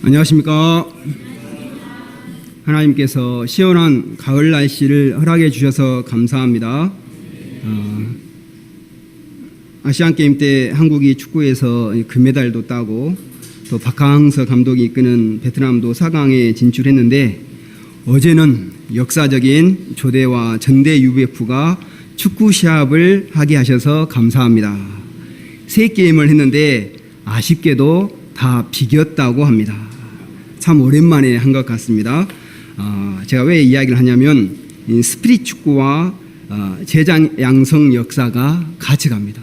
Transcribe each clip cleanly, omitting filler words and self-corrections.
안녕하십니까. 하나님께서 시원한 가을 날씨를 허락해 주셔서 감사합니다. 아시안게임 때 한국이 축구에서 금메달도 따고 또 박항서 감독이 이끄는 베트남도 4강에 진출했는데, 어제는 역사적인 조대와 전대 UBF가 축구 시합을 하게 하셔서 감사합니다. 3게임을 했는데 아쉽게도 다 비겼다고 합니다. 참 오랜만에 한 것 같습니다. 제가 왜 이야기를 하냐면, 스피릿 축구와 제장 양성 역사가 같이 갑니다.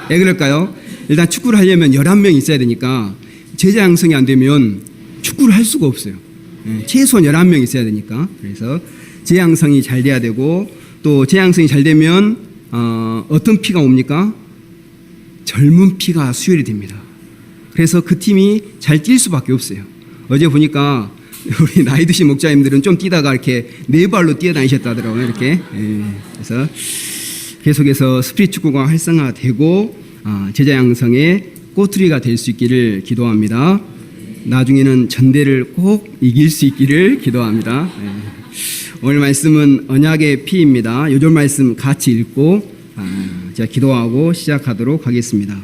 왜 그럴까요? 일단 축구를 하려면 11명 있어야 되니까 제자 양성이 안 되면 축구를 할 수가 없어요. 최소한 11명 있어야 되니까. 그래서 재양성이 잘 돼야 되고, 또 재양성이 잘 되면 어떤 피가 옵니까? 젊은 피가 수혈이 됩니다. 그래서 그 팀이 잘 뛸 수밖에 없어요. 어제 보니까 우리 나이 드신 목자님들은 좀 뛰다가 이렇게 4발로 뛰어다니셨다더라고요. 이렇게. 그래서 계속해서 스피릿 축구가 활성화되고 제자 양성의 꼬투리가 될 수 있기를 기도합니다. 나중에는 전대를 꼭 이길 수 있기를 기도합니다. 오늘 말씀은 언약의 피입니다. 요절 말씀 같이 읽고 제가 기도하고 시작하도록 하겠습니다.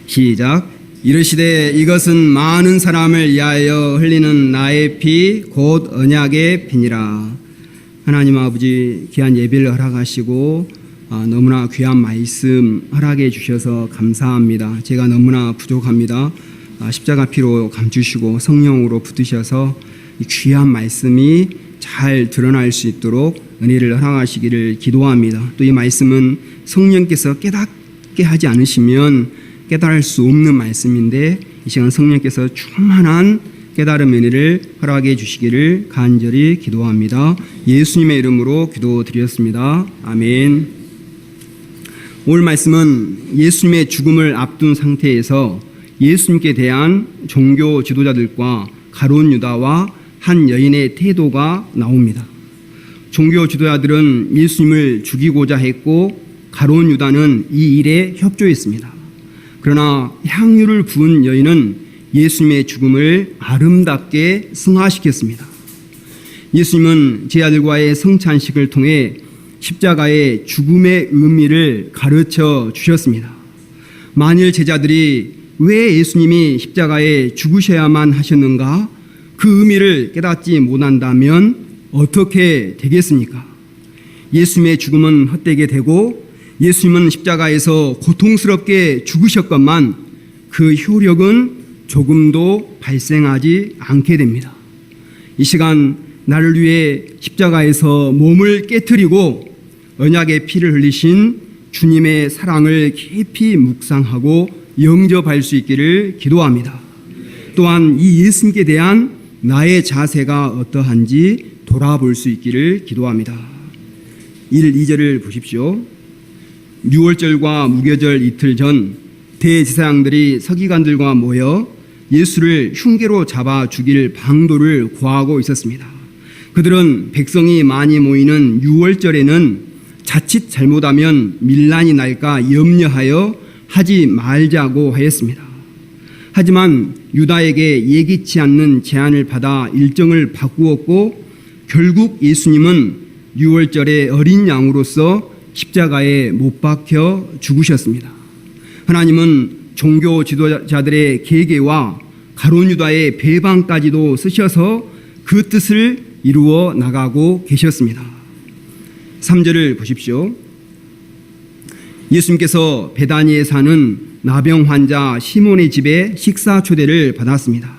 시작. 이르시되 이것은 많은 사람을 위하여 흘리는 나의 피 곧 언약의 피니라. 하나님 아버지, 귀한 예배를 허락하시고 너무나 귀한 말씀 허락해 주셔서 감사합니다. 제가 너무나 부족합니다. 십자가 피로 감추시고 성령으로 붙으셔서 이 귀한 말씀이 잘 드러날 수 있도록 은혜를 허락하시기를 기도합니다. 또 이 말씀은 성령께서 깨닫게 하지 않으시면 깨달을 수 없는 말씀인데, 이 시간 성령께서 충만한 깨달음 은혜를 허락해 주시기를 간절히 기도합니다. 예수님의 이름으로 기도드렸습니다. 아멘. 오늘 말씀은 예수님의 죽음을 앞둔 상태에서 예수님께 대한 종교 지도자들과 가룟 유다와 한 여인의 태도가 나옵니다. 종교 지도자들은 예수님을 죽이고자 했고, 가룟 유다는 이 일에 협조했습니다. 그러나 향유를 부은 여인은 예수님의 죽음을 아름답게 승화시켰습니다. 예수님은 제자들과의 성찬식을 통해 십자가의 죽음의 의미를 가르쳐 주셨습니다. 만일 제자들이 왜 예수님이 십자가에 죽으셔야만 하셨는가, 그 의미를 깨닫지 못한다면 어떻게 되겠습니까? 예수님의 죽음은 헛되게 되고, 예수님은 십자가에서 고통스럽게 죽으셨건만 그 효력은 조금도 발생하지 않게 됩니다. 이 시간 나를 위해 십자가에서 몸을 깨트리고 언약의 피를 흘리신 주님의 사랑을 깊이 묵상하고 영접할 수 있기를 기도합니다. 또한 이 예수님께 대한 나의 자세가 어떠한지 돌아볼 수 있기를 기도합니다. 1, 2절을 보십시오. 유월절과 무교절 이틀 전 대제사장들이 서기관들과 모여 예수를 흉계로 잡아 죽일 방도를 구하고 있었습니다. 그들은 백성이 많이 모이는 유월절에는 자칫 잘못하면 밀란이 날까 염려하여 하지 말자고 하였습니다. 하지만 유다에게 예기치 않는 제안을 받아 일정을 바꾸었고, 결국 예수님은 유월절의 어린 양으로서 십자가에 못 박혀 죽으셨습니다. 하나님은 종교 지도자들의 계계와 가룟 유다의 배반까지도 쓰셔서 그 뜻을 이루어 나가고 계셨습니다. 3절을 보십시오. 예수님께서 베다니에 사는 나병 환자 시몬의 집에 식사 초대를 받았습니다.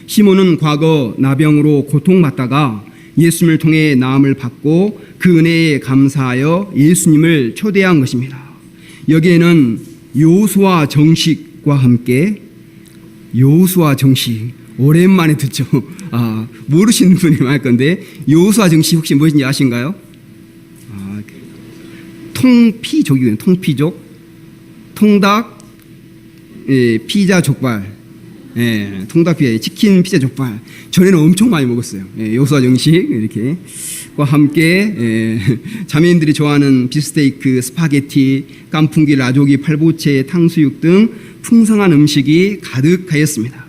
시몬은 과거 나병으로 고통받다가 예수님을 통해 나음을 받고 그 은혜에 감사하여 예수님을 초대한 것입니다. 여기에는 요수와 정식과 함께, 요수와 정식 오랜만에 듣죠. 모르시는 분이 많을 건데, 요수와 정식 혹시 무엇인지 아신가요? 통피족이거든요. 통피족, 통닭, 피자 족발. 예, 통닭피자, 치킨, 피자, 족발. 전에는 엄청 많이 먹었어요. 예, 요소와 정식 이렇게 과 함께 자매인들이 좋아하는 비스테이크, 스파게티, 깐풍기, 라조기, 팔보채, 탕수육 등 풍성한 음식이 가득하였습니다.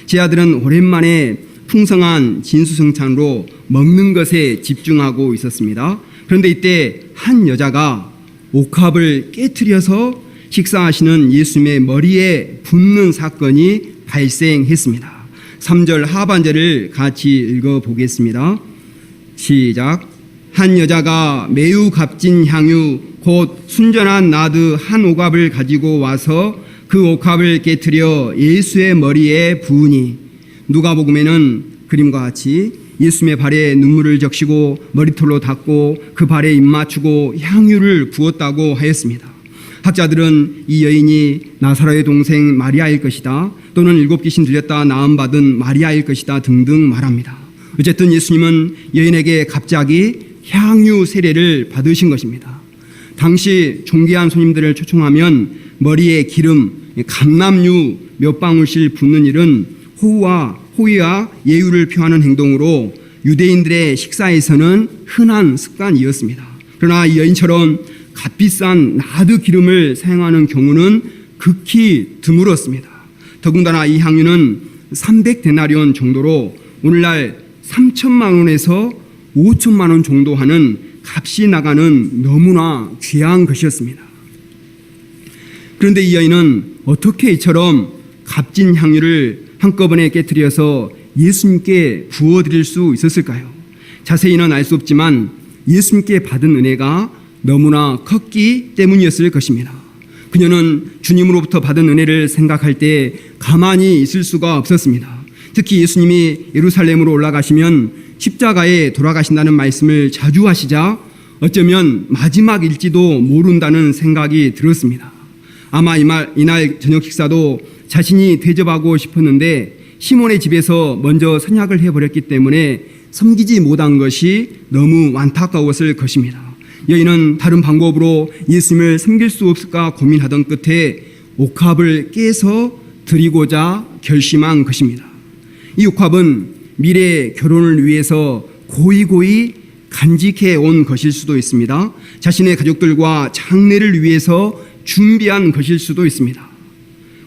제 아들은 오랜만에 풍성한 진수성찬으로 먹는 것에 집중하고 있었습니다. 그런데 이때 한 여자가 옥합을 깨트려서 식사하시는 예수님의 머리에 붓는 사건이 발생했습니다. 3절 하반절을 같이 읽어보겠습니다. 시작. 한 여자가 매우 값진 향유 곧 순전한 나드 한 옥합을 가지고 와서 그 옥합을 깨트려 예수의 머리에 부으니, 누가복음에는 그림과 같이 예수님의 발에 눈물을 적시고 머리털로 닦고 그 발에 입 맞추고 향유를 부었다고 하였습니다. 학자들은 이 여인이 나사로의 동생 마리아일 것이다, 또는 7귀신 들렸다 나음받은 마리아일 것이다 등등 말합니다. 어쨌든 예수님은 여인에게 갑자기 향유 세례를 받으신 것입니다. 당시 존귀한 손님들을 초청하면 머리에 기름, 감람유 몇 방울씩 붓는 일은 호의와 예우를 표하는 행동으로 유대인들의 식사에서는 흔한 습관이었습니다. 그러나 이 여인처럼 값비싼 나드 기름을 사용하는 경우는 극히 드물었습니다. 더군다나 이 향유는 300데나리온 정도로 오늘날 3천만 원에서 5천만 원 정도 하는 값이 나가는 너무나 귀한 것이었습니다. 그런데 이 여인은 어떻게 이처럼 값진 향유를 한꺼번에 깨트려서 예수님께 부어드릴 수 있었을까요? 자세히는 알 수 없지만 예수님께 받은 은혜가 너무나 컸기 때문이었을 것입니다. 그녀는 주님으로부터 받은 은혜를 생각할 때 가만히 있을 수가 없었습니다. 특히 예수님이 예루살렘으로 올라가시면 십자가에 돌아가신다는 말씀을 자주 하시자 어쩌면 마지막일지도 모른다는 생각이 들었습니다. 아마 이날 저녁 식사도 자신이 대접하고 싶었는데 시몬의 집에서 먼저 선약을 해버렸기 때문에 섬기지 못한 것이 너무 안타까웠을 것입니다. 여인은 다른 방법으로 예수님을 섬길 수 없을까 고민하던 끝에 옥합을 깨서 드리고자 결심한 것입니다. 이 옥합은 미래 결혼을 위해서 고이고이 간직해 온 것일 수도 있습니다. 자신의 가족들과 장례를 위해서 준비한 것일 수도 있습니다.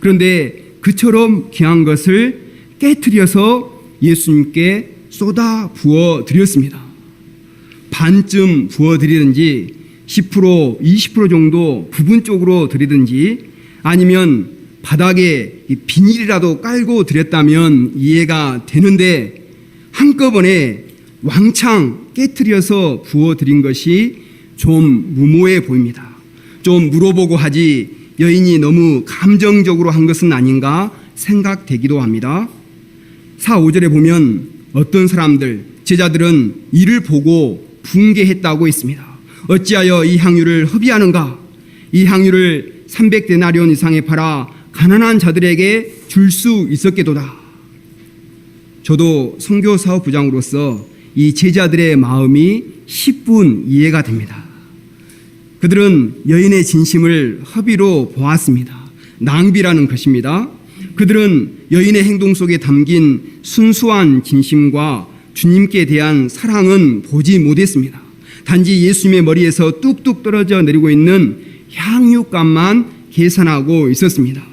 그런데 그처럼 귀한 것을 깨트려서 예수님께 쏟아 부어 드렸습니다. 반쯤 부어 드리든지 10%, 20% 정도 부분적으로 드리든지 아니면 바닥에 비닐이라도 깔고 드렸다면 이해가 되는데 한꺼번에 왕창 깨트려서 부어 드린 것이 좀 무모해 보입니다. 좀 물어보고 하지 여인이 너무 감정적으로 한 것은 아닌가 생각되기도 합니다. 4, 5절에 보면 어떤 사람들, 제자들은 이를 보고 붕괴했다고 했습니다. 어찌하여 이 향유를 허비하는가? 이 향유를 300데나리온 이상에 팔아 가난한 자들에게 줄 수 있었겠도다. 저도 선교 사업부장으로서 이 제자들의 마음이 10분 이해가 됩니다. 그들은 여인의 진심을 허비로 보았습니다. 낭비라는 것입니다. 그들은 여인의 행동 속에 담긴 순수한 진심과 주님께 대한 사랑은 보지 못했습니다. 단지 예수님의 머리에서 뚝뚝 떨어져 내리고 있는 향유값만 계산하고 있었습니다.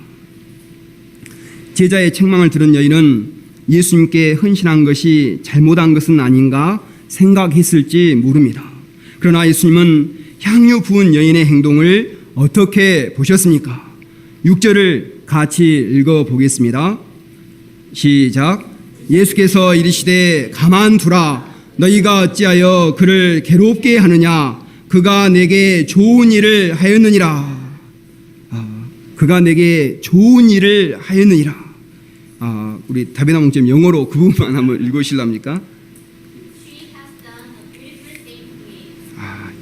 제자의 책망을 들은 여인은 예수님께 헌신한 것이 잘못한 것은 아닌가 생각했을지 모릅니다. 그러나 예수님은 향유 부은 여인의 행동을 어떻게 보셨습니까? 6절을 같이 읽어보겠습니다. 시작. 예수께서 이르시되 가만두라. 너희가 어찌하여 그를 괴롭게 하느냐? 그가 내게 좋은 일을 하였느니라. 그가 내게 좋은 일을 하였느니라. 우리 다비나 목사님 영어로 그 부분만 한번 읽으실랍니까?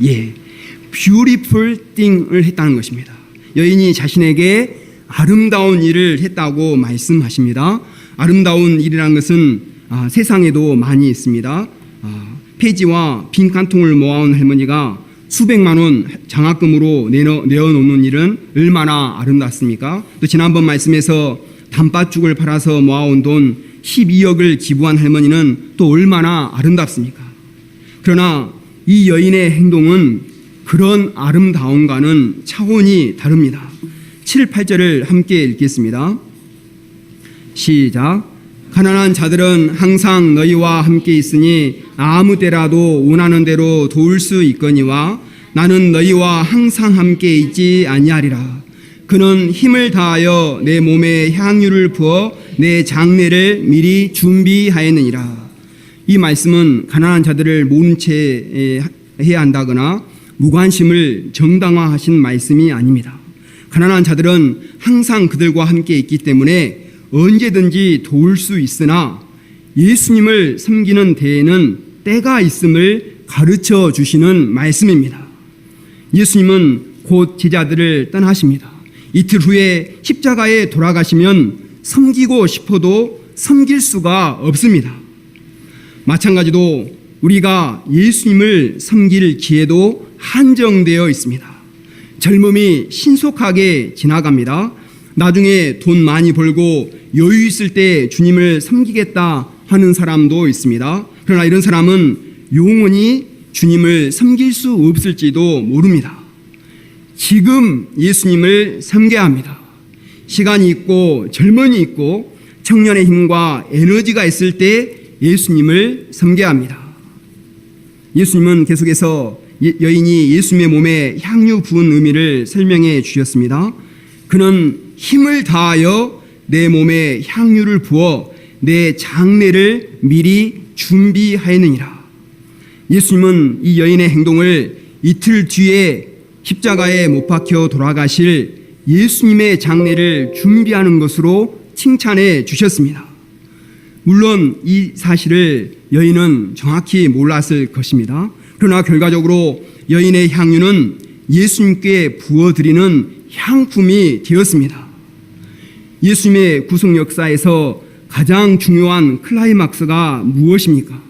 예, beautiful thing을 했다는 것입니다. 여인이 자신에게 아름다운 일을 했다고 말씀하십니다. 아름다운 일이라는 것은 세상에도 많이 있습니다. 폐지와 빈 칸통을 모아온 할머니가 수백만 원 장학금으로 내어놓는 일은 얼마나 아름답습니까? 또 지난번 말씀에서 단팥죽을 팔아서 모아온 돈 12억을 기부한 할머니는 또 얼마나 아름답습니까? 그러나 이 여인의 행동은 그런 아름다움과는 차원이 다릅니다. 7, 8절을 함께 읽겠습니다. 시작. 가난한 자들은 항상 너희와 함께 있으니 아무 때라도 원하는 대로 도울 수 있거니와 나는 너희와 항상 함께 있지 아니하리라. 그는 힘을 다하여 내 몸에 향유를 부어 내 장례를 미리 준비하였느니라. 이 말씀은 가난한 자들을 모른 채 해야 한다거나 무관심을 정당화하신 말씀이 아닙니다. 가난한 자들은 항상 그들과 함께 있기 때문에 언제든지 도울 수 있으나 예수님을 섬기는 데에는 때가 있음을 가르쳐 주시는 말씀입니다. 예수님은 곧 제자들을 떠나십니다. 이틀 후에 십자가에 돌아가시면 섬기고 싶어도 섬길 수가 없습니다. 마찬가지로 우리가 예수님을 섬길 기회도 한정되어 있습니다. 젊음이 신속하게 지나갑니다. 나중에 돈 많이 벌고 여유 있을 때 주님을 섬기겠다 하는 사람도 있습니다. 그러나 이런 사람은 영원히 주님을 섬길 수 없을지도 모릅니다. 지금 예수님을 섬겨야 합니다. 시간이 있고 젊음이 있고 청년의 힘과 에너지가 있을 때 예수님을 섬겨야 합니다. 예수님은 계속해서 여인이 예수님의 몸에 향유 부은 의미를 설명해 주셨습니다. 그는 힘을 다하여 내 몸에 향유를 부어 내 장례를 미리 준비하였느니라. 예수님은 이 여인의 행동을 이틀 뒤에 십자가에 못 박혀 돌아가실 예수님의 장례를 준비하는 것으로 칭찬해 주셨습니다. 물론 이 사실을 여인은 정확히 몰랐을 것입니다. 그러나 결과적으로 여인의 향유는 예수님께 부어드리는 향품이 되었습니다. 예수님의 구속 역사에서 가장 중요한 클라이막스가 무엇입니까?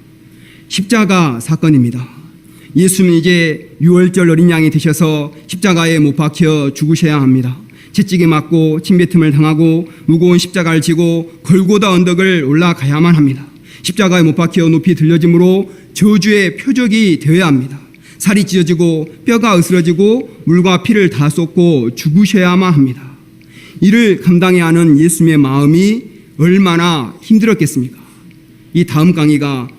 십자가 사건입니다. 예수님은 이제 유월절 어린 양이 되셔서 십자가에 못 박혀 죽으셔야 합니다. 채찍에 맞고 침뱉음을 당하고 무거운 십자가를 지고 골고다 언덕을 올라가야만 합니다. 십자가에 못 박혀 높이 들려짐으로 저주의 표적이 되어야 합니다. 살이 찢어지고 뼈가 으스러지고 물과 피를 다 쏟고 죽으셔야만 합니다. 이를 감당해야 하는 예수님의 마음이 얼마나 힘들었겠습니까? 이 다음 강의가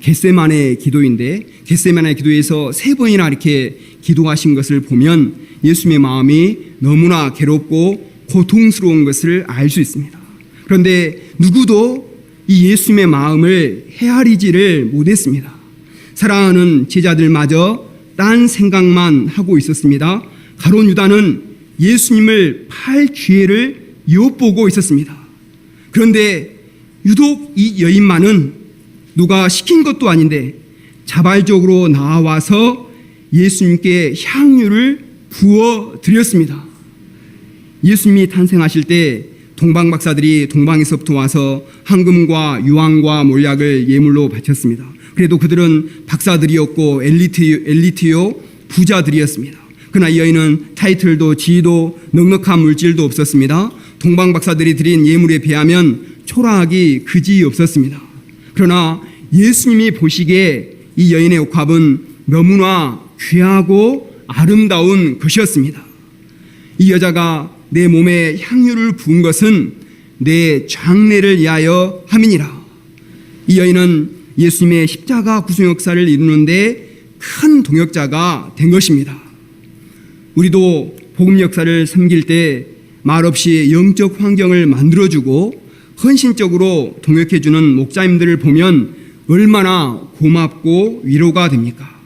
겟세마네 기도인데 겟세마네 기도에서 3번이나 이렇게 기도하신 것을 보면 예수님의 마음이 너무나 괴롭고 고통스러운 것을 알 수 있습니다. 그런데 누구도 이 예수님의 마음을 헤아리지를 못했습니다. 사랑하는 제자들마저 딴 생각만 하고 있었습니다. 가룟 유다는 예수님을 팔 기회를 엿보고 있었습니다. 그런데 유독 이 여인만은 누가 시킨 것도 아닌데 자발적으로 나와서 예수님께 향유를 부어 드렸습니다. 예수님이 탄생하실 때 동방 박사들이 동방에서부터 와서 황금과 유황과 몰약을 예물로 바쳤습니다. 그래도 그들은 박사들이었고 엘리트요 부자들이었습니다. 그러나 이 여인은 타이틀도 지위도 넉넉한 물질도 없었습니다. 동방 박사들이 드린 예물에 비하면 초라하기 그지 없었습니다. 그러나 예수님이 보시기에 이 여인의 옥합은 너무나 귀하고 아름다운 것이었습니다. 이 여자가 내 몸에 향유를 부은 것은 내 장례를 위하여 함이니라. 이 여인은 예수님의 십자가 구속 역사를 이루는데 큰 동역자가 된 것입니다. 우리도 복음 역사를 섬길 때 말없이 영적 환경을 만들어주고 헌신적으로 동역해주는 목자님들을 보면 얼마나 고맙고 위로가 됩니까?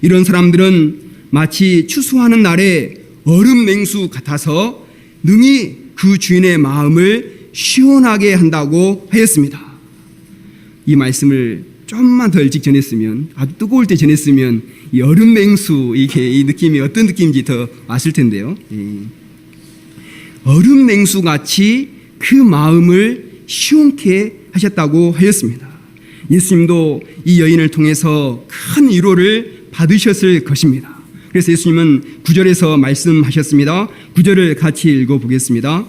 이런 사람들은 마치 추수하는 날에 얼음 냉수 같아서 능히 그 주인의 마음을 시원하게 한다고 하였습니다. 이 말씀을 좀만 더 일찍 전했으면, 아주 뜨거울 때 전했으면 이 얼음 냉수 이 느낌이 어떤 느낌인지 더 아실 텐데요. 얼음 냉수 같이 그 마음을 시원케 하셨다고 하였습니다. 예수님도 이 여인을 통해서 큰 위로를 받으셨을 것입니다. 그래서 예수님은 9절에서 말씀하셨습니다. 9절을 같이 읽어보겠습니다.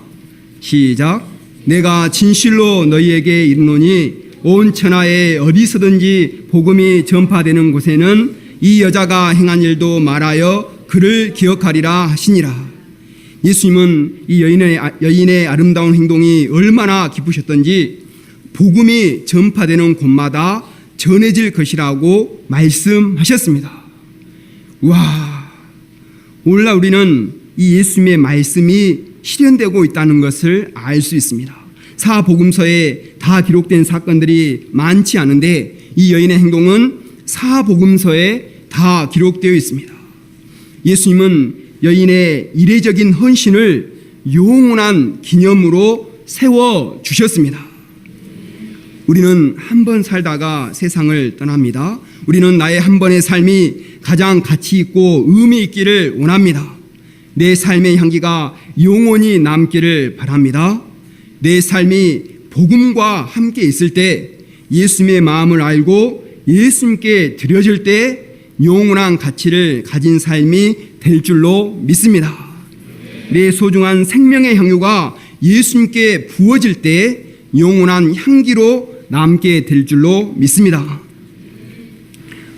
시작. 내가 진실로 너희에게 이르노니 온 천하에 어디서든지 복음이 전파되는 곳에는 이 여자가 행한 일도 말하여 그를 기억하리라 하시니라. 예수님은 이 여인의 아름다운 행동이 얼마나 기쁘셨던지 복음이 전파되는 곳마다 전해질 것이라고 말씀하셨습니다. 와, 오늘날 우리는 이 예수님의 말씀이 실현되고 있다는 것을 알 수 있습니다. 사복음서에 다 기록된 사건들이 많지 않은데 이 여인의 행동은 사복음서에 다 기록되어 있습니다. 예수님은 여인의 이례적인 헌신을 영원한 기념으로 세워주셨습니다. 우리는 한 번 살다가 세상을 떠납니다. 우리는 나의 한 번의 삶이 가장 가치 있고 의미 있기를 원합니다. 내 삶의 향기가 영원히 남기를 바랍니다. 내 삶이 복음과 함께 있을 때, 예수님의 마음을 알고 예수님께 드려질 때 영원한 가치를 가진 삶이 될 줄로 믿습니다. 내 소중한 생명의 향유가 예수님께 부어질 때 영원한 향기로 남게 될 줄로 믿습니다.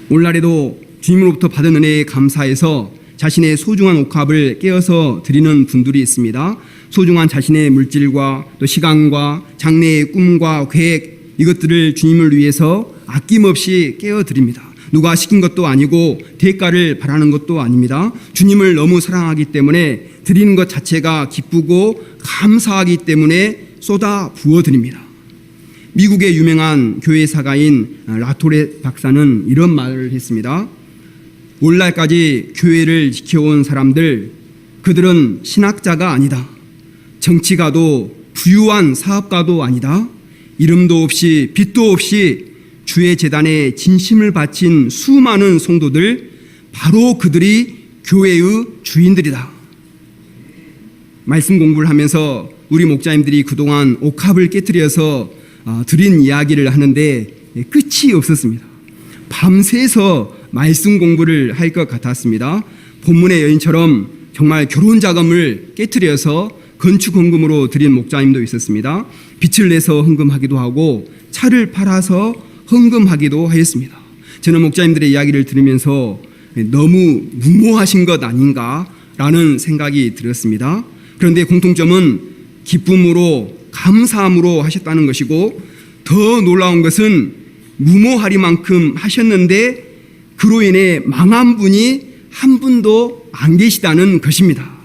오늘날에도 주님으로부터 받은 은혜에 감사해서 자신의 소중한 옥합을 깨어서 드리는 분들이 있습니다. 소중한 자신의 물질과 또 시간과 장래의 꿈과 계획, 이것들을 주님을 위해서 아낌없이 깨어 드립니다. 누가 시킨 것도 아니고 대가를 바라는 것도 아닙니다. 주님을 너무 사랑하기 때문에 드리는 것 자체가 기쁘고 감사하기 때문에 쏟아 부어 드립니다. 미국의 유명한 교회 사가인 라토레 박사는 이런 말을 했습니다. 오늘날까지 교회를 지켜온 사람들, 그들은 신학자가 아니다. 정치가도 부유한 사업가도 아니다. 이름도 없이 빚도 없이 주의 재단에 진심을 바친 수많은 성도들, 바로 그들이 교회의 주인들이다. 말씀 공부를 하면서 우리 목자님들이 그동안 옥합을 깨트려서 드린 이야기를 하는데 끝이 없었습니다. 밤새서 말씀 공부를 할 것 같았습니다. 본문의 여인처럼 정말 결혼 자금을 깨트려서 건축 헌금으로 드린 목자님도 있었습니다. 빚을 내서 헌금하기도 하고 차를 팔아서 헌금하기도 하였습니다. 저는 목자님들의 이야기를 들으면서 너무 무모하신 것 아닌가라는 생각이 들었습니다. 그런데 공통점은 기쁨으로 감사함으로 하셨다는 것이고, 더 놀라운 것은 무모하리만큼 하셨는데 그로 인해 망한 분이 한 분도 안 계시다는 것입니다.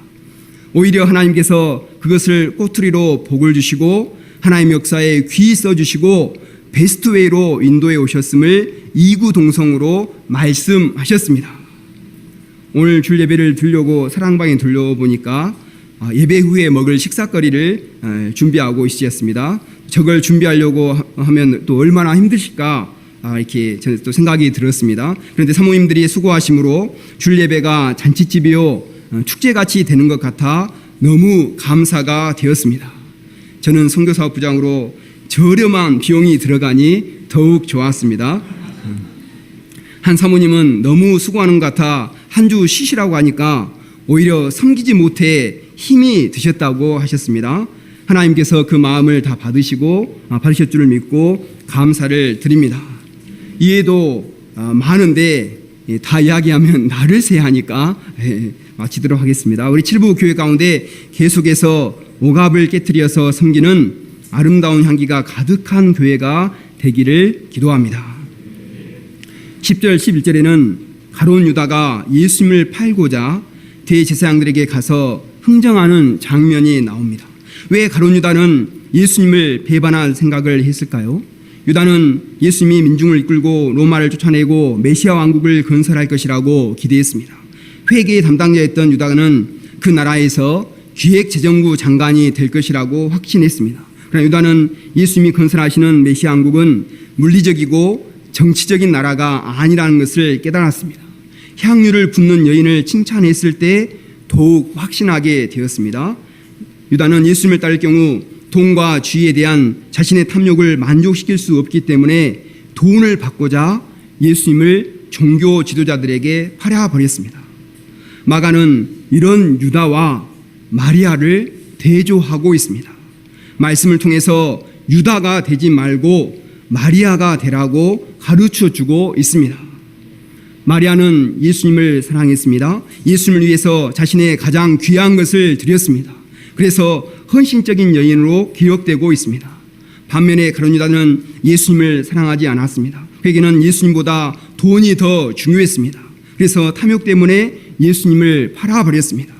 오히려 하나님께서 그것을 꼬투리로 복을 주시고 하나님의 역사에 귀 써주시고 베스트웨이로 인도해 오셨음을 이구동성으로 말씀하셨습니다. 오늘 줄 예배를 드리려고 사랑방에 들려보니까 예배 후에 먹을 식사거리를 준비하고 있으셨습니다. 저걸 준비하려고 하면 또 얼마나 힘드실까 이렇게 저는 또 생각이 들었습니다. 그런데 사모님들이 수고하심으로 줄 예배가 잔치집이요 축제같이 되는 것 같아 너무 감사가 되었습니다. 저는 선교사업부장으로 저렴한 비용이 들어가니 더욱 좋았습니다. 한 사모님은 너무 수고하는 것 같아 한 주 쉬시라고 하니까 오히려 섬기지 못해 힘이 드셨다고 하셨습니다. 하나님께서 그 마음을 다 받으실 줄을 믿고 감사를 드립니다. 이해도 많은데 다 이야기하면 날을 새야 하니까 마치도록 하겠습니다. 우리 칠부 교회 가운데 계속해서 옥합을 깨트려서 섬기는 아름다운 향기가 가득한 교회가 되기를 기도합니다. 10절 11절에는 가룟 유다가 예수님을 팔고자 대제사장들에게 가서 흥정하는 장면이 나옵니다. 왜 가룟 유다는 예수님을 배반할 생각을 했을까요? 유다는 예수님이 민중을 이끌고 로마를 쫓아내고 메시아 왕국을 건설할 것이라고 기대했습니다. 회계의 담당자였던 유다는 그 나라에서 기획재정부 장관이 될 것이라고 확신했습니다. 그러나 유다는 예수님이 건설하시는 메시아 왕국은 물리적이고 정치적인 나라가 아니라는 것을 깨달았습니다. 향유를 붓는 여인을 칭찬했을 때 더욱 확신하게 되었습니다. 유다는 예수님을 따를 경우 돈과 지위에 대한 자신의 탐욕을 만족시킬 수 없기 때문에 돈을 받고자 예수님을 종교 지도자들에게 팔아버렸습니다. 마가는 이런 유다와 마리아를 대조하고 있습니다. 말씀을 통해서 유다가 되지 말고 마리아가 되라고 가르쳐 주고 있습니다. 마리아는 예수님을 사랑했습니다. 예수님을 위해서 자신의 가장 귀한 것을 드렸습니다. 그래서 헌신적인 여인으로 기억되고 있습니다. 반면에 가룟 유다는 예수님을 사랑하지 않았습니다. 그에게는 예수님보다 돈이 더 중요했습니다. 그래서 탐욕 때문에 예수님을 팔아버렸습니다.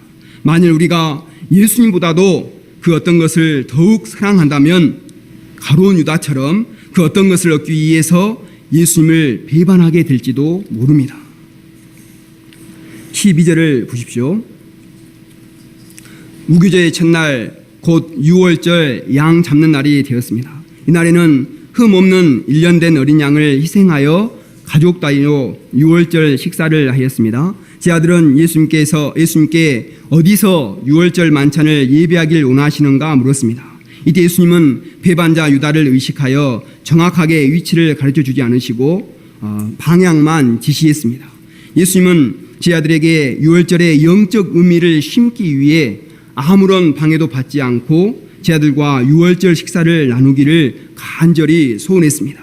만일 우리가 예수님보다도 그 어떤 것을 더욱 사랑한다면 가룟 유다처럼 그 어떤 것을 얻기 위해서 예수님을 배반하게 될지도 모릅니다. 12절을 보십시오. 무교제의 첫날 곧 유월절 양 잡는 날이 되었습니다. 이날에는 흠 없는 1년 된 어린 양을 희생하여 가족 단위로 유월절 식사를 하였습니다. 제 아들은 예수님께 어디서 유월절 만찬을 예배하길 원하시는가 물었습니다. 이때 예수님은 배반자 유다를 의식하여 정확하게 위치를 가르쳐 주지 않으시고 방향만 지시했습니다. 예수님은 제 아들에게 유월절의 영적 의미를 심기 위해 아무런 방해도 받지 않고 제 아들과 유월절 식사를 나누기를 간절히 소원했습니다.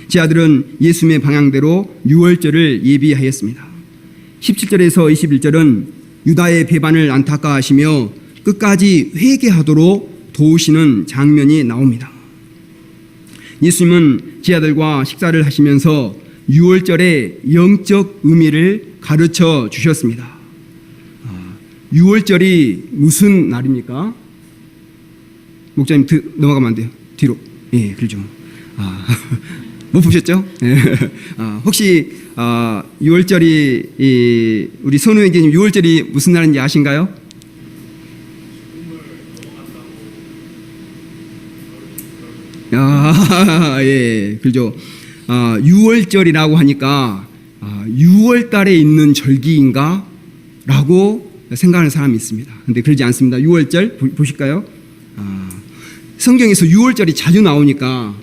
제 아들은 예수님의 방향대로 유월절을 예비하였습니다. 17절에서 21절은 유다의 배반을 안타까워하시며 끝까지 회개하도록 도우시는 장면이 나옵니다. 예수님은 제 아들과 식사를 하시면서 유월절의 영적 의미를 가르쳐 주셨습니다. 유월절이 무슨 날입니까? 목사님 넘어가면 안 돼요. 뒤로. 예, 그렇죠. 못 보셨죠? 혹시 6월절이 우리 선우에게님 6월절이 무슨 날인지 아신가요? 예, 그렇죠. 6월절이라고 하니까 6월 달에 있는 절기인가? 라고 생각하는 사람이 있습니다. 근데 그러지 않습니다. 6월절 보실까요? 성경에서 6월절이 자주 나오니까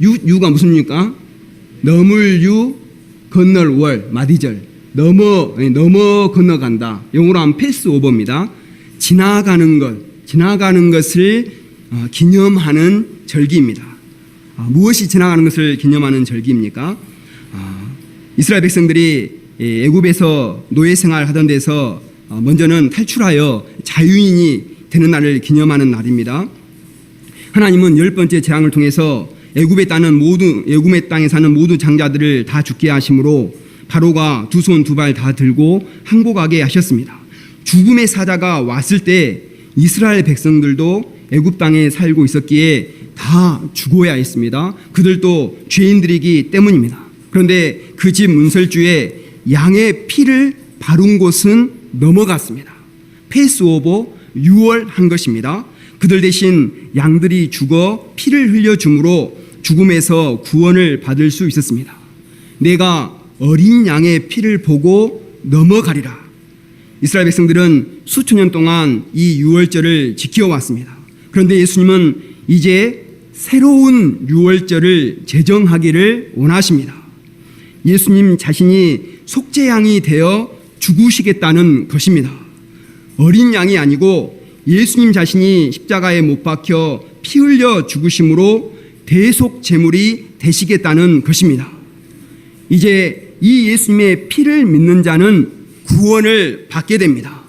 유가 무슨 유입니까? 넘을 유, 건널 월, 마디절. 넘어 건너간다. 영어로 하면 패스 오버입니다. 지나가는 것을 기념하는 절기입니다. 무엇이 지나가는 것을 기념하는 절기입니까? 이스라엘 백성들이 애굽에서 노예 생활하던 데서 먼저는 탈출하여 자유인이 되는 날을 기념하는 날입니다. 하나님은 10번째 재앙을 통해서 애굽의 땅에 사는 모두 장자들을 다 죽게 하심으로 바로가 두 손 두 발 다 들고 항복하게 하셨습니다. 죽음의 사자가 왔을 때 이스라엘 백성들도 애굽 땅에 살고 있었기에 다 죽어야 했습니다. 그들도 죄인들이기 때문입니다. 그런데 그 집 문설주에 양의 피를 바른 곳은 넘어갔습니다. 패스오버 6월 한 것입니다. 그들 대신 양들이 죽어 피를 흘려줌으로 죽음에서 구원을 받을 수 있었습니다. 내가 어린 양의 피를 보고 넘어가리라. 이스라엘 백성들은 수천 년 동안 이 유월절을 지켜왔습니다. 그런데 예수님은 이제 새로운 유월절을 제정하기를 원하십니다. 예수님 자신이 속죄양이 되어 죽으시겠다는 것입니다. 어린 양이 아니고 예수님 자신이 십자가에 못 박혀 피 흘려 죽으심으로 대속 제물이 되시겠다는 것입니다. 이제 이 예수님의 피를 믿는 자는 구원을 받게 됩니다.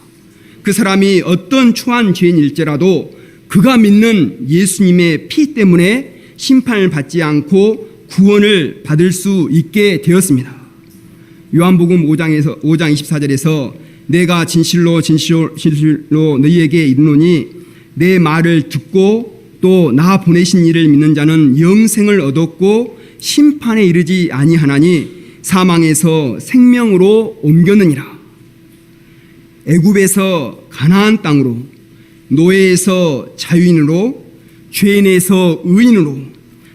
그 사람이 어떤 초한 죄인일지라도 그가 믿는 예수님의 피 때문에 심판을 받지 않고 구원을 받을 수 있게 되었습니다. 요한복음 5장 24절에서 내가 진실로 너희에게 이르노니 내 말을 듣고 또 나 보내신 이를 믿는 자는 영생을 얻었고 심판에 이르지 아니하나니 사망에서 생명으로 옮겼느니라. 애굽에서 가나안 땅으로, 노예에서 자유인으로, 죄인에서 의인으로,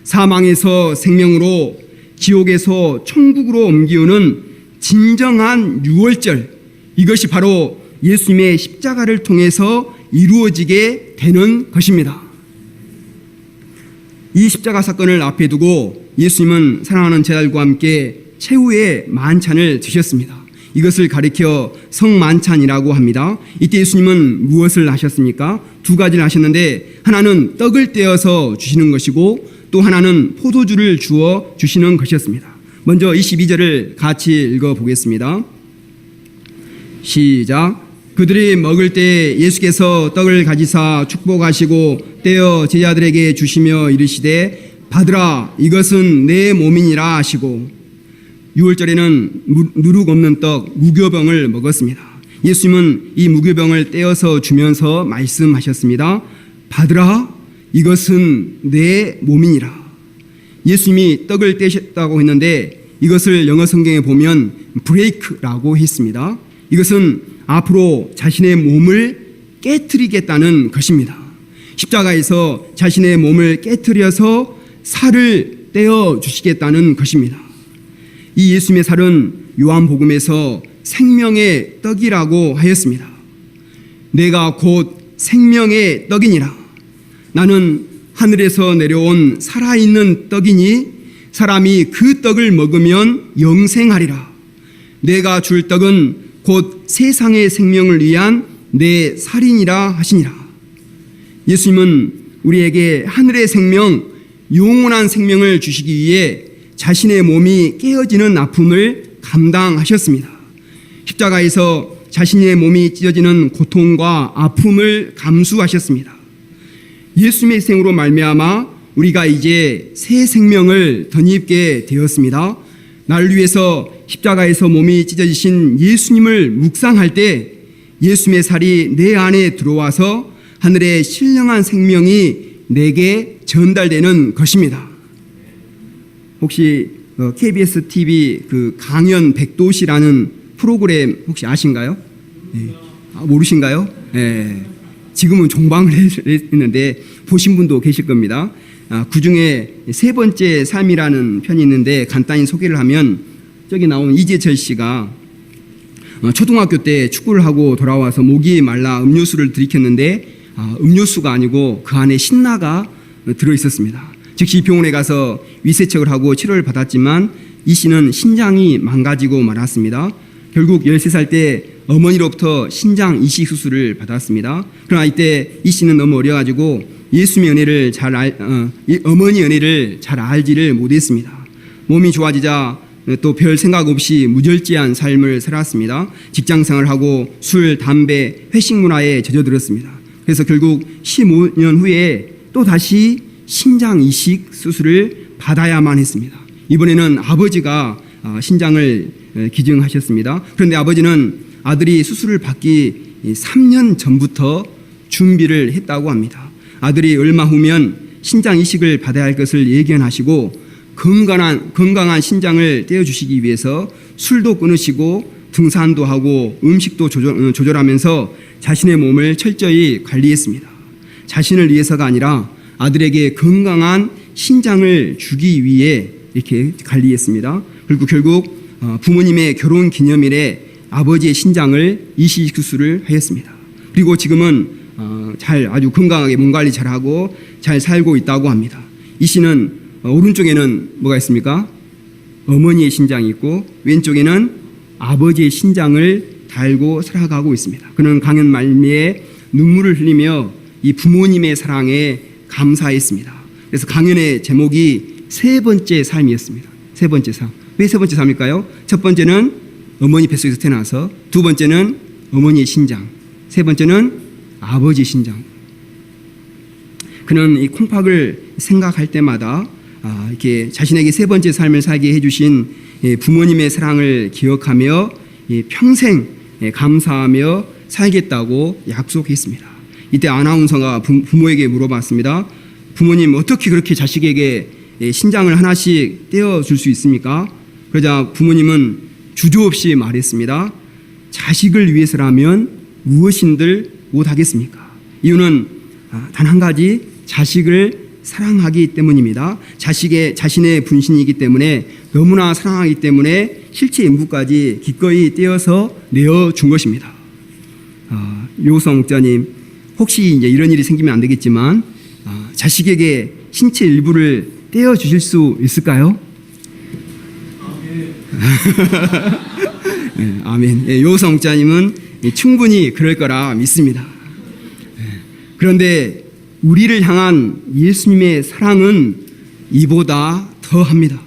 사망에서 생명으로, 지옥에서 천국으로 옮기우는 진정한 유월절, 이것이 바로 예수님의 십자가를 통해서 이루어지게 되는 것입니다. 이 십자가 사건을 앞에 두고 예수님은 사랑하는 제자들과 함께 최후의 만찬을 드셨습니다. 이것을 가리켜 성만찬이라고 합니다. 이때 예수님은 무엇을 하셨습니까? 두 가지를 하셨는데 하나는 떡을 떼어서 주시는 것이고 또 하나는 포도주를 주어 주시는 것이었습니다. 먼저 22절을 같이 읽어보겠습니다. 시작. 그들이 먹을 때 예수께서 떡을 가지사 축복하시고 떼어 제자들에게 주시며 이르시되 받으라 이것은 내 몸이니라 하시고 6월절에는 누룩 없는 떡 무교병을 먹었습니다. 예수님은 이 무교병을 떼어서 주면서 말씀하셨습니다. 받으라 이것은 내 몸이니라. 예수님이 떡을 떼셨다고 했는데 이것을 영어 성경에 보면 break라고 했습니다. 이것은 앞으로 자신의 몸을 깨트리겠다는 것입니다. 십자가에서 자신의 몸을 깨트려서 살을 떼어 주시겠다는 것입니다. 이 예수님의 살은 요한복음에서 생명의 떡이라고 하였습니다. 내가 곧 생명의 떡이니라. 나는 하늘에서 내려온 살아있는 떡이니 사람이 그 떡을 먹으면 영생하리라. 내가 줄 떡은 곧 세상의 생명을 위한 내 살이니라 하시니라. 예수님은 우리에게 하늘의 생명, 영원한 생명을 주시기 위해 자신의 몸이 깨어지는 아픔을 감당하셨습니다. 십자가에서 자신의 몸이 찢어지는 고통과 아픔을 감수하셨습니다. 예수님의 생으로 말미암아 우리가 이제 새 생명을 덧입게 되었습니다. 나를 위해서 십자가에서 몸이 찢어지신 예수님을 묵상할 때 예수님의 살이 내 안에 들어와서 하늘의 신령한 생명이 내게 전달되는 것입니다. 혹시 KBS TV 그 강연 백도시라는 프로그램 혹시 아신가요? 네. 모르신가요? 네. 지금은 종방을 했는데 보신 분도 계실 겁니다. 그 중에 세 번째 삶이라는 편이 있는데 간단히 소개를 하면 저기 나온 이재철 씨가 초등학교 때 축구를 하고 돌아와서 목이 말라 음료수를 들이켰는데 음료수가 아니고 그 안에 신라가 들어있었습니다. 즉시 병원에 가서 위세척을 하고 치료를 받았지만 이 씨는 신장이 망가지고 말았습니다. 결국 13살 때 어머니로부터 신장 이식 수술을 받았습니다. 그러나 이때 이 씨는 너무 어려가지고 예수님의 은혜를 어머니 은혜를 잘 알지를 못했습니다. 몸이 좋아지자 또 별 생각 없이 무절제한 삶을 살았습니다. 직장생활을 하고 술, 담배, 회식 문화에 젖어들었습니다. 그래서 결국 15년 후에 또 다시 신장 이식 수술을 받아야만 했습니다. 이번에는 아버지가 신장을 기증하셨습니다. 그런데 아버지는 아들이 수술을 받기 3년 전부터 준비를 했다고 합니다. 아들이 얼마 후면 신장 이식을 받아야 할 것을 예견하시고 건강한 신장을 떼어주시기 위해서 술도 끊으시고 등산도 하고 음식도 조절하면서 자신의 몸을 철저히 관리했습니다. 자신을 위해서가 아니라 아들에게 건강한 신장을 주기 위해 이렇게 관리했습니다. 그리고 결국 부모님의 결혼 기념일에 아버지의 신장을 이식 수술을 하였습니다. 그리고 지금은 아주 건강하게 몸 관리 잘하고 잘 살고 있다고 합니다. 이 씨는 오른쪽에는 뭐가 있습니까? 어머니의 신장이 있고 왼쪽에는 아버지의 신장을 달고 살아가고 있습니다. 그는 강연 말미에 눈물을 흘리며 이 부모님의 사랑에 감사했습니다. 그래서 강연의 제목이 세 번째 삶이었습니다. 세 번째 삶. 왜 세 번째 삶일까요? 첫 번째는 어머니 뱃속에서 태어나서, 두 번째는 어머니의 신장, 세 번째는 아버지의 신장. 그는 이 콩팥을 생각할 때마다 이렇게 자신에게 세 번째 삶을 살게 해주신 부모님의 사랑을 기억하며 평생 감사하며 살겠다고 약속했습니다. 이때 아나운서가 부모에게 물어봤습니다. 부모님, 어떻게 그렇게 자식에게 신장을 하나씩 떼어줄 수 있습니까? 그러자 부모님은 주저없이 말했습니다. 자식을 위해서라면 무엇인들 못하겠습니까? 이유는 단 한 가지, 자식을 사랑하기 때문입니다. 자신의 분신이기 때문에, 너무나 사랑하기 때문에 실체 인부까지 기꺼이 떼어서 내어준 것입니다. 요성 목자님, 혹시 이제 이런 일이 생기면 안 되겠지만 자식에게 신체 일부를 떼어 주실 수 있을까요? 아멘. 요호사 목자님은 충분히 그럴 거라 믿습니다. 그런데 우리를 향한 예수님의 사랑은 이보다 더합니다.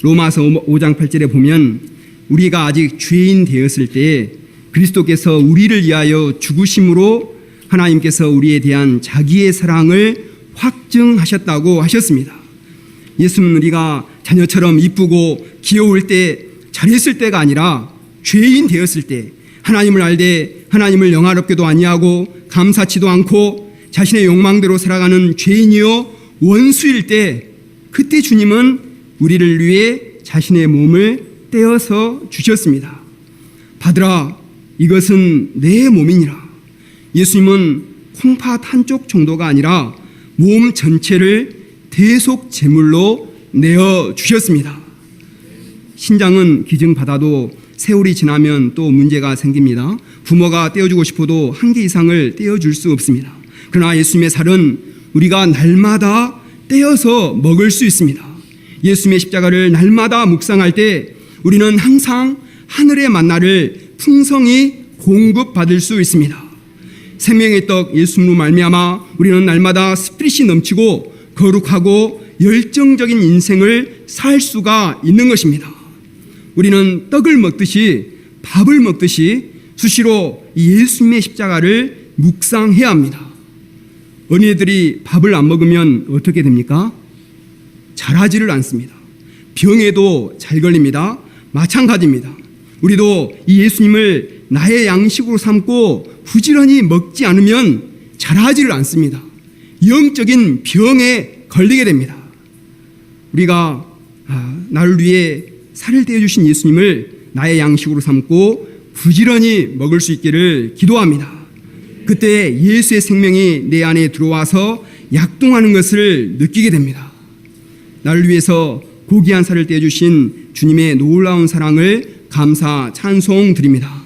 로마서 5장 8절에 보면 우리가 아직 죄인 되었을 때 그리스도께서 우리를 위하여 죽으심으로 하나님께서 우리에 대한 자기의 사랑을 확증하셨다고 하셨습니다. 예수는 우리가 자녀처럼 이쁘고 귀여울 때 잘했을 때가 아니라 죄인 되었을 때 하나님을 알되 하나님을 영화롭게도 아니하고 감사치도 않고 자신의 욕망대로 살아가는 죄인이요 원수일 때 그때 주님은 우리를 위해 자신의 몸을 떼어서 주셨습니다. 받으라 이것은 내 몸이니라. 예수님은 콩팥 한쪽 정도가 아니라 몸 전체를 대속 제물로 내어 주셨습니다. 신장은 기증받아도 세월이 지나면 또 문제가 생깁니다. 부모가 떼어주고 싶어도 한 개 이상을 떼어줄 수 없습니다. 그러나 예수님의 살은 우리가 날마다 떼어서 먹을 수 있습니다. 예수님의 십자가를 날마다 묵상할 때 우리는 항상 하늘의 만나를 풍성히 공급받을 수 있습니다. 생명의 떡 예수님으로 말미암아 우리는 날마다 스피릿이 넘치고 거룩하고 열정적인 인생을 살 수가 있는 것입니다. 우리는 떡을 먹듯이 밥을 먹듯이 수시로 예수님의 십자가를 묵상해야 합니다. 어린애들이 밥을 안 먹으면 어떻게 됩니까? 자라지를 않습니다. 병에도 잘 걸립니다. 마찬가지입니다. 우리도 이 예수님을 나의 양식으로 삼고 부지런히 먹지 않으면 자라지를 않습니다. 영적인 병에 걸리게 됩니다. 우리가 나를 위해 살을 떼어주신 예수님을 나의 양식으로 삼고 부지런히 먹을 수 있기를 기도합니다. 그때 예수의 생명이 내 안에 들어와서 약동하는 것을 느끼게 됩니다. 나를 위해서 고귀한 살을 떼어주신 주님의 놀라운 사랑을 감사 찬송 드립니다.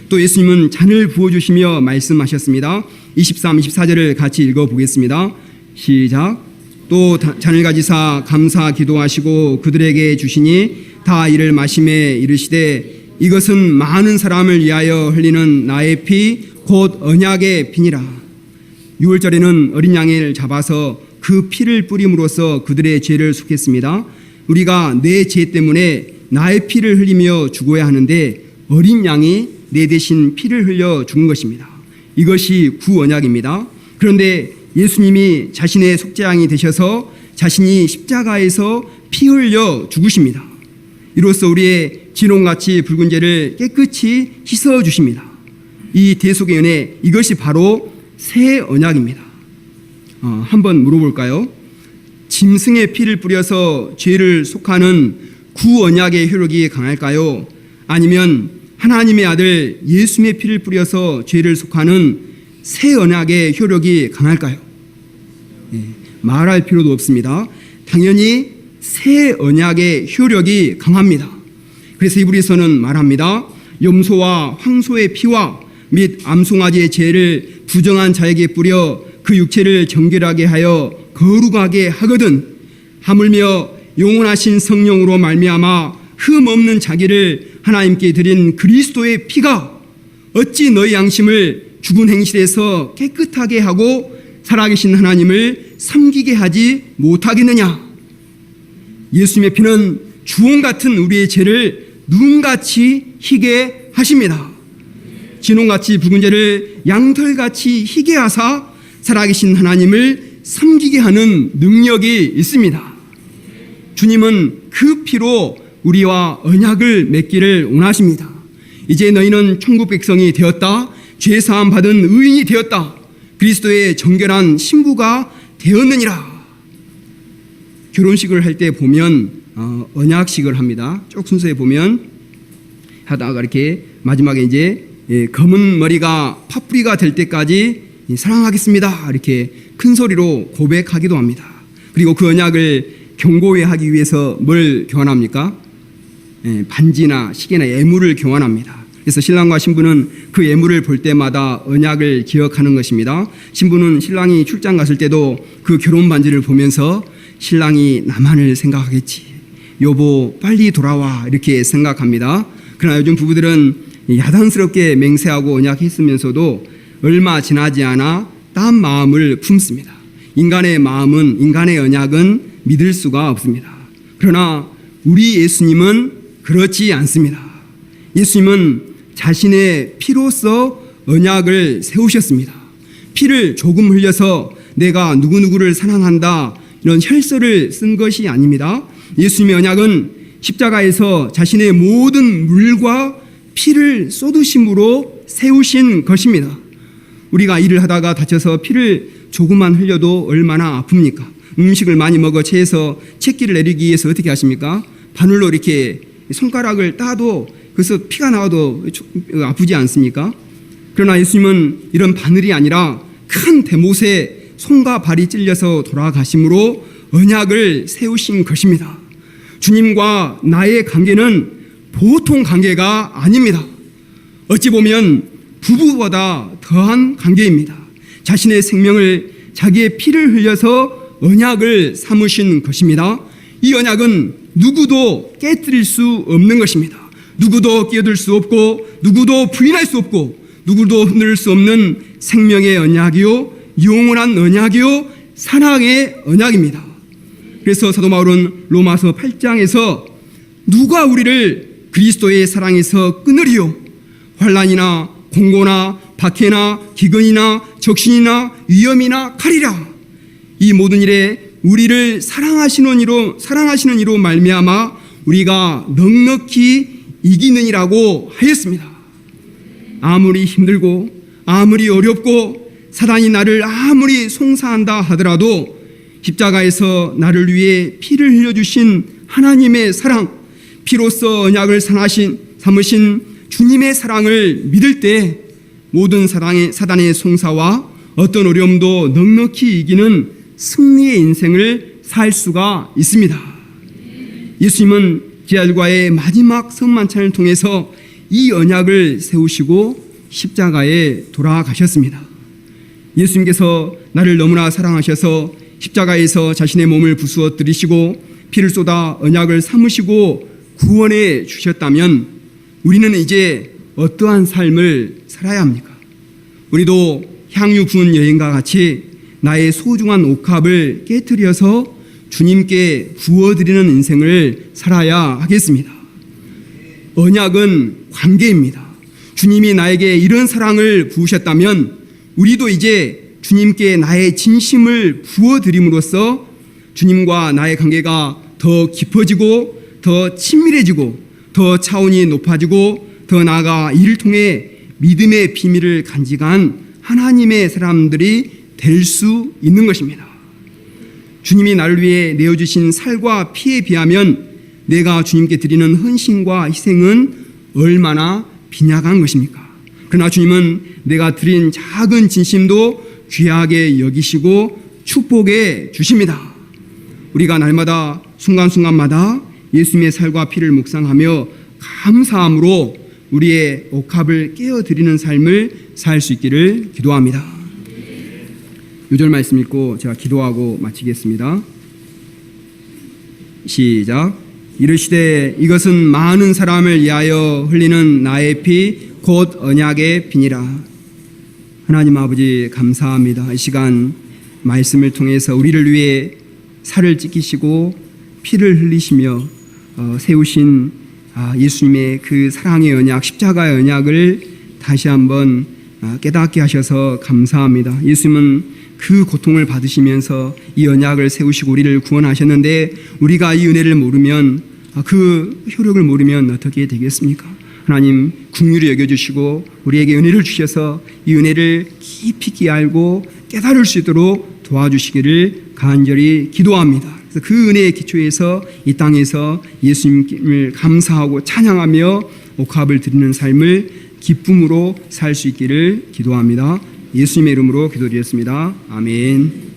또 예수님은 잔을 부어주시며 말씀하셨습니다. 23, 24절을 같이 읽어보겠습니다. 시작. 또 잔을 가지사 감사 기도하시고 그들에게 주시니 다 이를 마시매 이르시되 이것은 많은 사람을 위하여 흘리는 나의 피 곧 언약의 피니라. 6월절에는 어린 양을 잡아서 그 피를 뿌림으로써 그들의 죄를 속했습니다. 우리가 내 죄 때문에 나의 피를 흘리며 죽어야 하는데 어린 양이 내 대신 피를 흘려 죽은 것입니다. 이것이 구언약입니다. 그런데 예수님이 자신의 속죄양이 되셔서 자신이 십자가에서 피 흘려 죽으십니다. 이로써 우리의 진홍같이 붉은 죄를 깨끗이 씻어주십니다. 이 대속의 은혜, 이것이 바로 새 언약입니다. 한번 물어볼까요? 짐승의 피를 뿌려서 죄를 속하는 구언약의 효력이 강할까요? 아니면 하나님의 아들 예수님의 피를 뿌려서 죄를 속하는 새 언약의 효력이 강할까요? 말할 필요도 없습니다. 당연히 새 언약의 효력이 강합니다. 그래서 히브리서는 말합니다. 염소와 황소의 피와 및 암송아지의 죄를 부정한 자에게 뿌려 그 육체를 정결하게 하여 거룩하게 하거든 하물며 영원하신 성령으로 말미암아 흠 없는 자기를 하나님께 드린 그리스도의 피가 어찌 너희 양심을 죽은 행실에서 깨끗하게 하고 살아계신 하나님을 섬기게 하지 못하겠느냐. 예수님의 피는 주홍 같은 우리의 죄를 눈같이 희게 하십니다. 진홍같이 붉은 죄를 양털같이 희게 하사 살아계신 하나님을 섬기게 하는 능력이 있습니다. 주님은 그 피로 우리와 언약을 맺기를 원하십니다. 이제 너희는 천국 백성이 되었다. 죄사함 받은 의인이 되었다. 그리스도의 정결한 신부가 되었느니라. 결혼식을 할 때 보면 언약식을 합니다. 쭉 순서에 보면 하다가 이렇게 마지막에 이제 검은 머리가 팥뿌리가 될 때까지 사랑하겠습니다. 이렇게 큰 소리로 고백하기도 합니다. 그리고 그 언약을 경고하기 위해서 뭘 교환합니까? 반지나 시계나 예물을 교환합니다. 그래서 신랑과 신부는 그 예물을 볼 때마다 언약을 기억하는 것입니다. 신부는 신랑이 출장 갔을 때도 그 결혼 반지를 보면서 신랑이 나만을 생각하겠지. 여보 빨리 돌아와 이렇게 생각합니다. 그러나 요즘 부부들은 야단스럽게 맹세하고 언약했으면서도 얼마 지나지 않아 딴 마음을 품습니다. 인간의 마음은, 인간의 언약은 믿을 수가 없습니다. 그러나 우리 예수님은 그렇지 않습니다. 예수님은 자신의 피로써 언약을 세우셨습니다. 피를 조금 흘려서 내가 누구누구를 사랑한다, 이런 혈서를 쓴 것이 아닙니다. 예수님의 언약은 십자가에서 자신의 모든 물과 피를 쏟으심으로 세우신 것입니다. 우리가 일을 하다가 다쳐서 피를 조금만 흘려도 얼마나 아픕니까? 음식을 많이 먹어 체해서 채기를 내리기 위해서 어떻게 하십니까? 바늘로 이렇게 손가락을 따도 그래서 피가 나와도 아프지 않습니까? 그러나 예수님은 이런 바늘이 아니라 큰 대못에 손과 발이 찔려서 돌아가심으로 언약을 세우신 것입니다. 주님과 나의 관계는 보통 관계가 아닙니다. 어찌 보면 부부보다 더한 관계입니다. 자신의 생명을, 자기의 피를 흘려서 언약을 삼으신 것입니다. 이 언약은 누구도 깨뜨릴 수 없는 것입니다. 누구도 끼어들 수 없고, 누구도 부인할 수 없고, 누구도 흔들 수 없는 생명의 언약이요, 영원한 언약이요, 사랑의 언약입니다. 그래서 사도 바울은 로마서 8장에서 누가 우리를 그리스도의 사랑에서 끊으리요? 환난이나 공고나 박해나 기근이나 적신이나 위험이나 칼이라. 이 모든 일에 우리를 사랑하시는 이로 말미암아 우리가 넉넉히 이기느니라고 하였습니다. 아무리 힘들고 아무리 어렵고 사단이 나를 아무리 송사한다 하더라도 십자가에서 나를 위해 피를 흘려주신 하나님의 사랑, 피로써 언약을 삼으신 주님의 사랑을 믿을 때 모든 사단의 송사와 어떤 어려움도 넉넉히 이기는 승리의 인생을 살 수가 있습니다. 예수님은 제자들과의 마지막 성만찬을 통해서 이 언약을 세우시고 십자가에 돌아가셨습니다. 예수님께서 나를 너무나 사랑하셔서 십자가에서 자신의 몸을 부수어 들이시고 피를 쏟아 언약을 삼으시고 구원해 주셨다면 우리는 이제 어떠한 삶을 살아야 합니까? 우리도 향유 부은 여인과 같이 나의 소중한 옥합을 깨트려서 주님께 부어드리는 인생을 살아야 하겠습니다. 언약은 관계입니다. 주님이 나에게 이런 사랑을 부으셨다면 우리도 이제 주님께 나의 진심을 부어드림으로써 주님과 나의 관계가 더 깊어지고 더 친밀해지고 더 차원이 높아지고 더 나아가 이를 통해 믿음의 비밀을 간직한 하나님의 사람들이 될 수 있는 것입니다. 주님이 나를 위해 내어주신 살과 피에 비하면 내가 주님께 드리는 헌신과 희생은 얼마나 빈약한 것입니까? 그러나 주님은 내가 드린 작은 진심도 귀하게 여기시고 축복해 주십니다. 우리가 날마다 순간순간마다 예수님의 살과 피를 묵상하며 감사함으로 우리의 옥합을 깨어드리는 삶을 살 수 있기를 기도합니다. 요절 말씀 읽고 제가 기도하고 마치겠습니다. 시작. 이르시되 이것은 많은 사람을 위하여 흘리는 나의 피 곧 언약의 피니라. 하나님 아버지 감사합니다. 이 시간 말씀을 통해서 우리를 위해 살을 찢기시고 피를 흘리시며 세우신 예수님의 그 사랑의 언약, 십자가의 언약을 다시 한번 깨닫게 하셔서 감사합니다. 예수님은 그 고통을 받으시면서 이 언약을 세우시고 우리를 구원하셨는데 우리가 이 은혜를 모르면, 그 효력을 모르면 어떻게 되겠습니까? 하나님 긍휼히 여겨주시고 우리에게 은혜를 주셔서 이 은혜를 깊이 알고 깨달을 수 있도록 도와주시기를 간절히 기도합니다. 그래서 그 은혜의 기초에서 이 땅에서 예수님을 감사하고 찬양하며 옥합을 드리는 삶을 기쁨으로 살 수 있기를 기도합니다. 예수님의 이름으로 기도드렸습니다. 아멘.